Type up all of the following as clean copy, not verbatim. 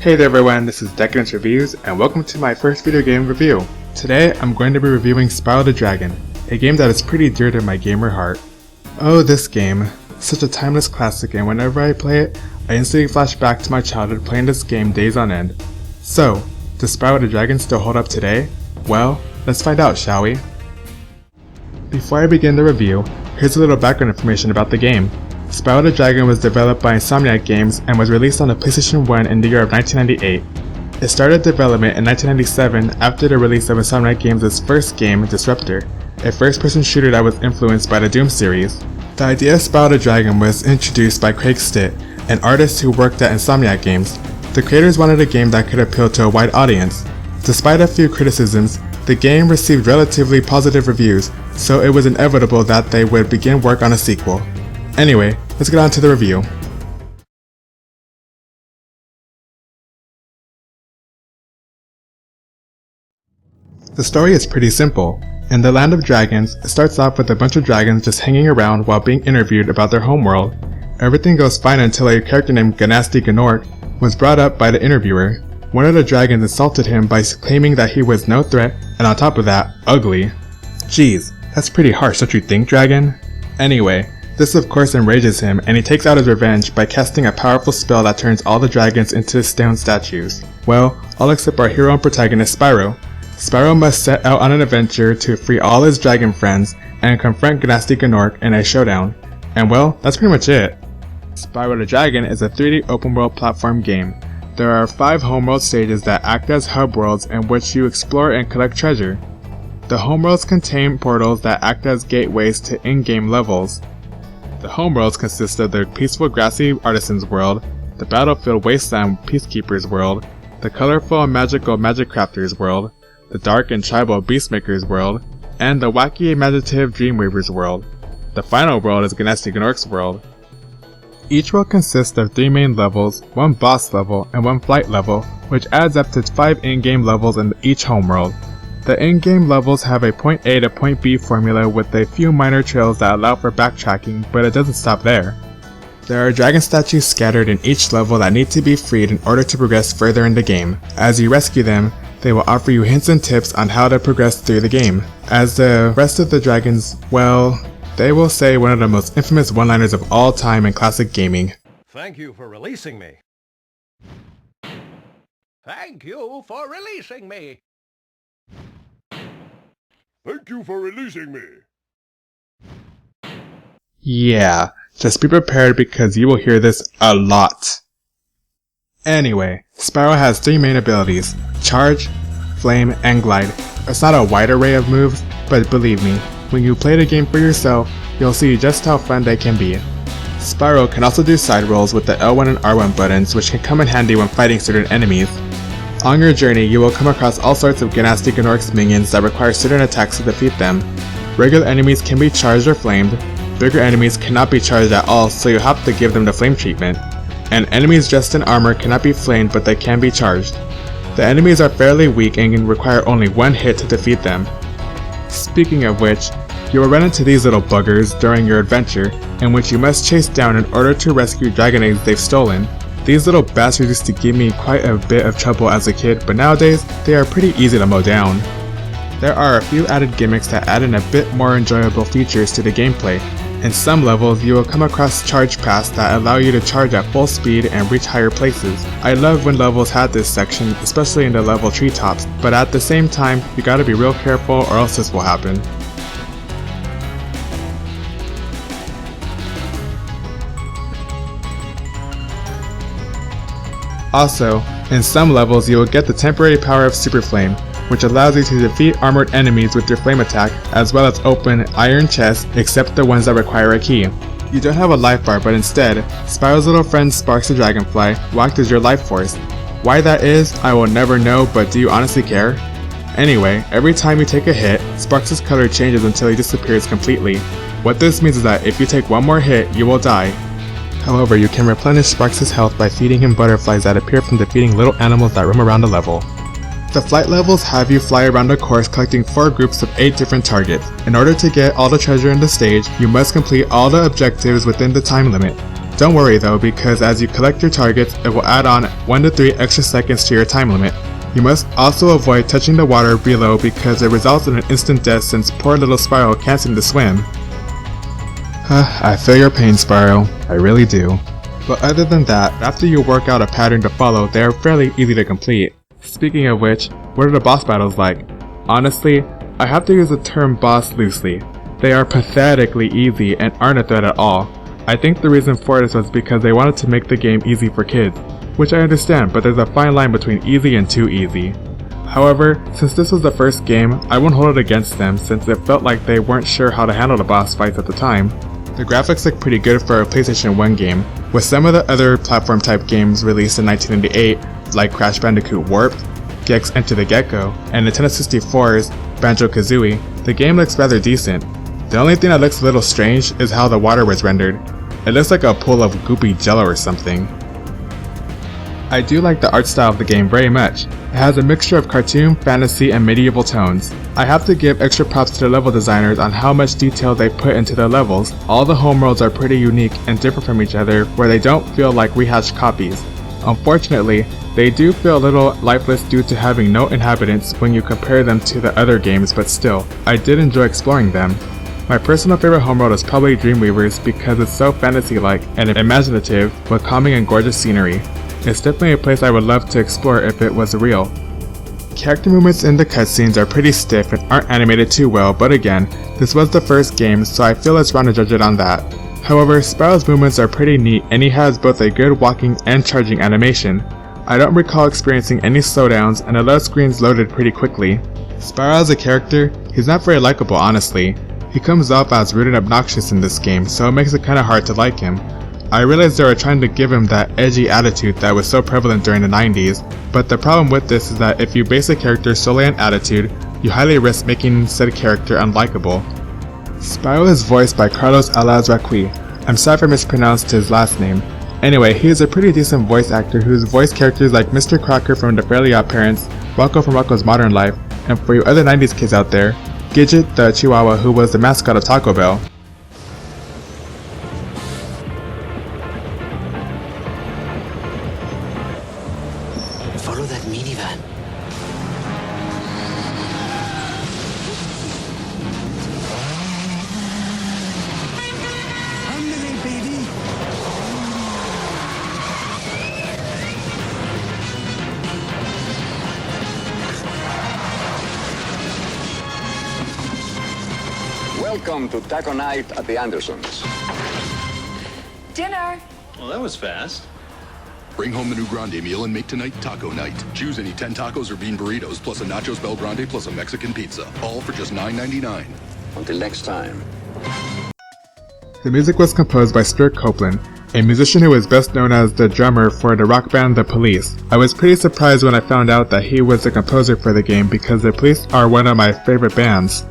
Hey there everyone, this is Decadence Reviews, and welcome to my first video game review. Today, I'm going to be reviewing Spyro the Dragon, a game that is pretty dear to my gamer heart. Oh, this game. Such a timeless classic, and whenever I play it, I instantly flash back to my childhood playing this game days on end. So, does Spyro the Dragon still hold up today? Well, let's find out, shall we? Before I begin the review, here's a little background information about the game. Spyro the Dragon was developed by Insomniac Games and was released on the PlayStation 1 in the year of 1998. It started development in 1997 after the release of Insomniac Games' first game, Disruptor, a first-person shooter that was influenced by the Doom series. The idea of Spyro the Dragon was introduced by Craig Stitt, an artist who worked at Insomniac Games. The creators wanted a game that could appeal to a wide audience. Despite a few criticisms, the game received relatively positive reviews, so it was inevitable that they would begin work on a sequel. Anyway, let's get on to the review. The story is pretty simple. In the Land of Dragons, it starts off with a bunch of dragons just hanging around while being interviewed about their homeworld. Everything goes fine until a character named Gnasty Gnorc was brought up by the interviewer. One of the dragons insulted him by claiming that he was no threat, and on top of that, ugly. Jeez, that's pretty harsh, don't you think, dragon? Anyway, this of course enrages him, and he takes out his revenge by casting a powerful spell that turns all the dragons into stone statues. Well, all except our hero and protagonist Spyro. Spyro must set out on an adventure to free all his dragon friends and confront Gnasty Gnorc in a showdown. And well, that's pretty much it. Spyro the Dragon is a 3D open-world platform game. There are 5 homeworld stages that act as hub worlds in which you explore and collect treasure. The homeworlds contain portals that act as gateways to in-game levels. The homeworlds consist of the peaceful grassy artisans world, the battlefield wasteland peacekeepers world, the colorful and magical magic crafters world, the dark and tribal beastmakers world, and the wacky imaginative dreamweavers world. The final world is Gnasty Gnorc's world. Each world consists of 3 main levels, 1 boss level, and 1 flight level, which adds up to 5 in-game levels in each homeworld. The in-game levels have a point A to point B formula with a few minor trails that allow for backtracking, but it doesn't stop there. There are dragon statues scattered in each level that need to be freed in order to progress further in the game. As you rescue them, they will offer you hints and tips on how to progress through the game. As the rest of the dragons, well, they will say one of the most infamous one-liners of all time in classic gaming. Thank you for releasing me. Thank you for releasing me. Thank you for releasing me. Yeah, just be prepared because you will hear this a lot. Anyway, Spyro has 3 main abilities: Charge, Flame, and Glide. It's not a wide array of moves, but believe me, when you play the game for yourself, you'll see just how fun they can be. Spyro can also do side rolls with the L1 and R1 buttons, which can come in handy when fighting certain enemies. On your journey, you will come across all sorts of Gnasty Gnorc's minions that require certain attacks to defeat them. Regular enemies can be charged or flamed, bigger enemies cannot be charged at all, so you have to give them the flame treatment. And enemies dressed in armor cannot be flamed, but they can be charged. The enemies are fairly weak and can require only 1 hit to defeat them. Speaking of which, you will run into these little buggers during your adventure, in which you must chase down in order to rescue dragon eggs they've stolen. These little bastards used to give me quite a bit of trouble as a kid, but nowadays, they are pretty easy to mow down. There are a few added gimmicks that add in a bit more enjoyable features to the gameplay. In some levels, you will come across charge paths that allow you to charge at full speed and reach higher places. I love when levels had this section, especially in the level treetops, but at the same time, you gotta be real careful or else this will happen. Also, in some levels you will get the temporary power of Super Flame, which allows you to defeat armored enemies with your flame attack, as well as open iron chests except the ones that require a key. You don't have a life bar, but instead, Spyro's little friend Sparks the Dragonfly will act as your life force. Why that is, I will never know, but do you honestly care? Anyway, every time you take a hit, Sparks' color changes until he disappears completely. What this means is that if you take 1 more hit, you will die. However, you can replenish Sparks' health by feeding him butterflies that appear from defeating little animals that roam around the level. The flight levels have you fly around a course collecting 4 groups of 8 different targets. In order to get all the treasure in the stage, you must complete all the objectives within the time limit. Don't worry though, because as you collect your targets, it will add on 1 to 3 extra seconds to your time limit. You must also avoid touching the water below because it results in an instant death since poor little Spyro can't seem to swim. I feel your pain, Spyro. I really do. But other than that, after you work out a pattern to follow, they are fairly easy to complete. Speaking of which, what are the boss battles like? Honestly, I have to use the term boss loosely. They are pathetically easy and aren't a threat at all. I think the reason for this was because they wanted to make the game easy for kids, which I understand, but there's a fine line between easy and too easy. However, since this was the first game, I won't hold it against them since it felt like they weren't sure how to handle the boss fights at the time. The graphics look pretty good for a PlayStation 1 game, with some of the other platform type games released in 1998, like Crash Bandicoot Warped, Gex Enter the Gecko, and Nintendo 64's Banjo-Kazooie. The game looks rather decent. The only thing that looks a little strange is how the water was rendered. It looks like a pool of goopy jello or something. I do like the art style of the game very much. It has a mixture of cartoon, fantasy, and medieval tones. I have to give extra props to the level designers on how much detail they put into their levels. All the homeworlds are pretty unique and different from each other where they don't feel like rehashed copies. Unfortunately, they do feel a little lifeless due to having no inhabitants when you compare them to the other games, but still, I did enjoy exploring them. My personal favorite homeworld is probably Dreamweaver's because it's so fantasy-like and imaginative with calming and gorgeous scenery. It's definitely a place I would love to explore if it was real. Character movements in the cutscenes are pretty stiff and aren't animated too well, but again, this was the first game, so I feel it's wrong to judge it on that. However, Spyro's movements are pretty neat and he has both a good walking and charging animation. I don't recall experiencing any slowdowns and the load screens loaded pretty quickly. Spyro as a character, he's not very likable honestly. He comes off as rude and obnoxious in this game, so it makes it kinda hard to like him. I realized they were trying to give him that edgy attitude that was so prevalent during the 90s, but the problem with this is that if you base a character solely on attitude, you highly risk making said character unlikable. Spyro is voiced by Carlos Alazraqui. I'm sorry if I mispronounced his last name. Anyway, he is a pretty decent voice actor who's voiced characters like Mr. Crocker from The Fairly OddParents, Rocco from Rocco's Modern Life, and for you other 90s kids out there, Gidget the Chihuahua who was the mascot of Taco Bell. Follow that minivan. Hungry, baby. Welcome to Taco Night at the Andersons. Dinner. Well, that was fast. Bring home the new Grande meal and make tonight Taco Night. Choose any 10 tacos or bean burritos, plus a Nachos Bel Grande, plus a Mexican pizza. All for just $9.99. Until next time. The music was composed by Stuart Copeland, a musician who is best known as the drummer for the rock band The Police. I was pretty surprised when I found out that he was the composer for the game because The Police are one of my favorite bands.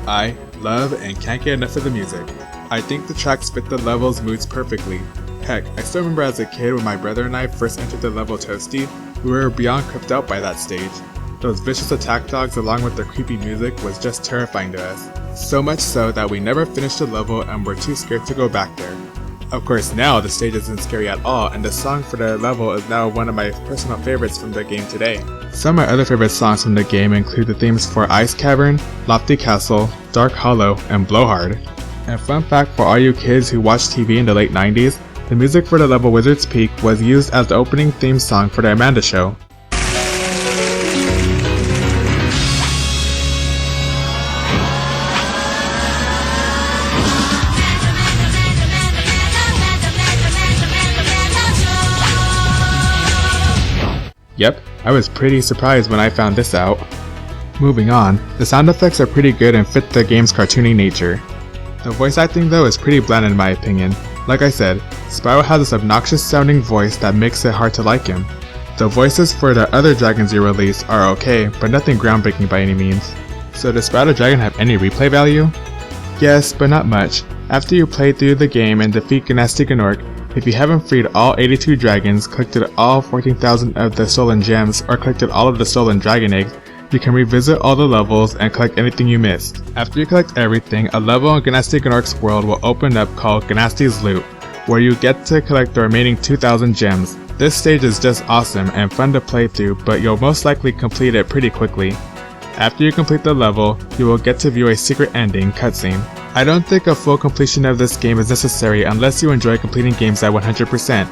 I love and can't get enough of the music. I think the tracks fit the level's moods perfectly. Heck, I still remember as a kid when my brother and I first entered the level Toasty, we were beyond creeped out by that stage. Those vicious attack dogs along with their creepy music was just terrifying to us. So much so that we never finished the level and were too scared to go back there. Of course now the stage isn't scary at all and the song for the level is now one of my personal favorites from the game today. Some of my other favorite songs from the game include the themes for Ice Cavern, Lofty Castle, Dark Hollow, and Blowhard. And fun fact for all you kids who watched TV in the late 90s, the music for the level Wizard's Peak was used as the opening theme song for the Amanda Show. Yep, I was pretty surprised when I found this out. Moving on, the sound effects are pretty good and fit the game's cartoony nature. The voice acting though is pretty bland in my opinion. Like I said, Spyro has this obnoxious sounding voice that makes it hard to like him. The voices for the other dragons you release are okay, but nothing groundbreaking by any means. So does Spyro the Dragon have any replay value? Yes, but not much. After you play through the game and defeat Gnasty Gnorc, if you haven't freed all 82 dragons, collected all 14,000 of the stolen gems, or collected all of the stolen dragon eggs, you can revisit all the levels and collect anything you missed. After you collect everything, a level in Gnasty Gnorc's world will open up called Gnasty's Loot, where you get to collect the remaining 2,000 gems. This stage is just awesome and fun to play through, but you'll most likely complete it pretty quickly. After you complete the level, you will get to view a secret ending cutscene. I don't think a full completion of this game is necessary unless you enjoy completing games at 100%.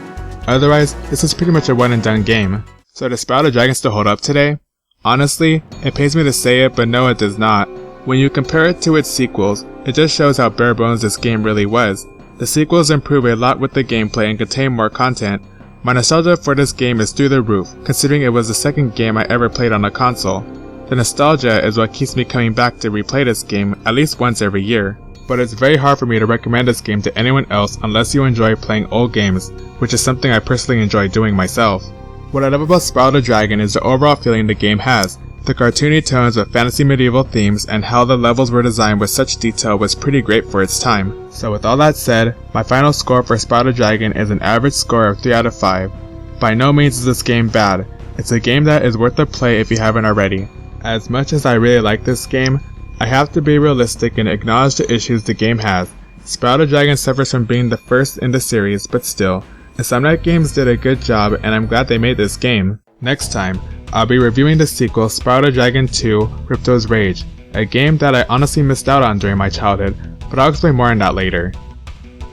Otherwise, this is pretty much a one and done game. So does Spyro the Dragon still hold up today? Honestly, it pains me to say it, but no, it does not. When you compare it to its sequels, it just shows how bare bones this game really was. The sequels improve a lot with the gameplay and contain more content. My nostalgia for this game is through the roof, considering it was the second game I ever played on a console. The nostalgia is what keeps me coming back to replay this game at least once every year. But it's very hard for me to recommend this game to anyone else unless you enjoy playing old games, which is something I personally enjoy doing myself. What I love about Spyro the Dragon is the overall feeling the game has. The cartoony tones with fantasy medieval themes and how the levels were designed with such detail was pretty great for its time. So with all that said, my final score for Spyro the Dragon is an average score of 3 out of 5. By no means is this game bad. It's a game that is worth the play if you haven't already. As much as I really like this game, I have to be realistic and acknowledge the issues the game has. Spyro the Dragon suffers from being the first in the series, but still, Insomniac Games did a good job and I'm glad they made this game. Next time, I'll be reviewing the sequel Spyro the Dragon 2 Ripto's Rage, a game that I honestly missed out on during my childhood, but I'll explain more on that later.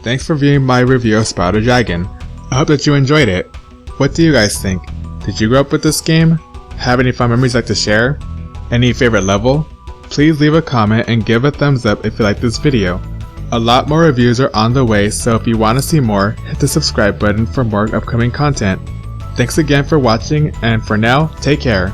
Thanks for viewing my review of Spyro the Dragon. I hope that you enjoyed it. What do you guys think? Did you grow up with this game? Have any fun memories you'd like to share? Any favorite level? Please leave a comment and give a thumbs up if you like this video. A lot more reviews are on the way, so if you want to see more, hit the subscribe button for more upcoming content. Thanks again for watching, and for now, take care.